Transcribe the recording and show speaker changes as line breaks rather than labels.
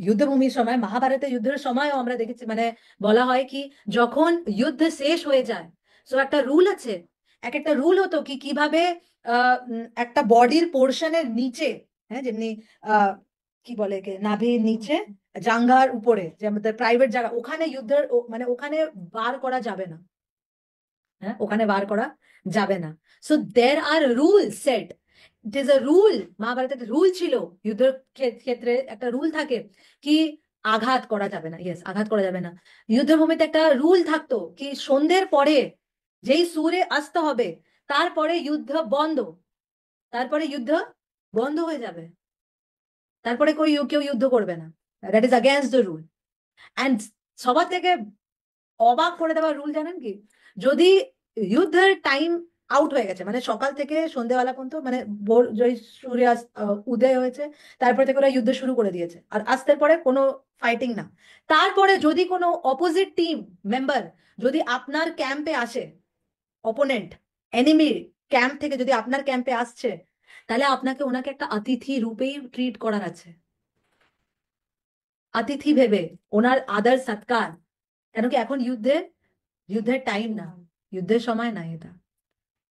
যুদ্ধভূমির সময়, মহাভারতের যুদ্ধের সময়ও আমরা দেখেছি, মানে বলা হয় কি, যখন যুদ্ধ শেষ হয়ে যায়, সো একটা রুল আছে। এক একটা রুল হতো কি কিভাবে একটা বডির পোর্শনের নিচে, হ্যাঁ, যেমনি আহ কি বলে একে, নাভির নিচে, জাঙ্ঘার উপরে, যে আমাদের প্রাইভেট জায়গা, ওখানে যুদ্ধের মানে ওখানে বার করা যাবে না। হ্যাঁ, ওখানে বার করা যাবে না। So there are rule set. It is a rule. মহাভারতের রুল ছিল, যুদ্ধের ক্ষেত্রে একটা রুল থাকে কি আঘাত করা যাবে না। ইয়েস, আঘাত করা যাবে না। যুদ্ধভূমিতে একটা রুল থাকতো কি সন্ধ্যের পরে, যেই সূর্য অস্ত হবে, তারপরে যুদ্ধ বন্ধ। তারপরে যুদ্ধ বন্ধ হয়ে যাবে। তারপরে কেউ যুদ্ধ করবে না। That is against the rule. And সবার থেকে অবাক করে দেওয়ার রুল জানেন কি, যদি যুদ্ধের টাইম আউট হয়ে গেছে, মানে সকাল থেকে সন্ধ্যেবেলা পর্যন্ত, মানে ভোর জয় সূর্য উদয় হয়েছে, তারপর থেকে ওরা যুদ্ধ শুরু করে দিয়েছে, আর আস্তের পরে কোনো ফাইটিং না। তারপরে যদি কোনো অপোজিট টিম মেম্বার যদি আপনার ক্যাম্পে আসে, অপোনেন্ট, এনিমি ক্যাম্প থেকে যদি আপনার ক্যাম্পে আসছে, তাহলে আপনাকে ওনাকে একটা অতিথি রূপেই ট্রিট করার আছে। অতিথি ভেবে ওনার আদর সৎকার। কেন কি এখন যুদ্ধের টাইম না, যুদ্ধের সময় না এটা।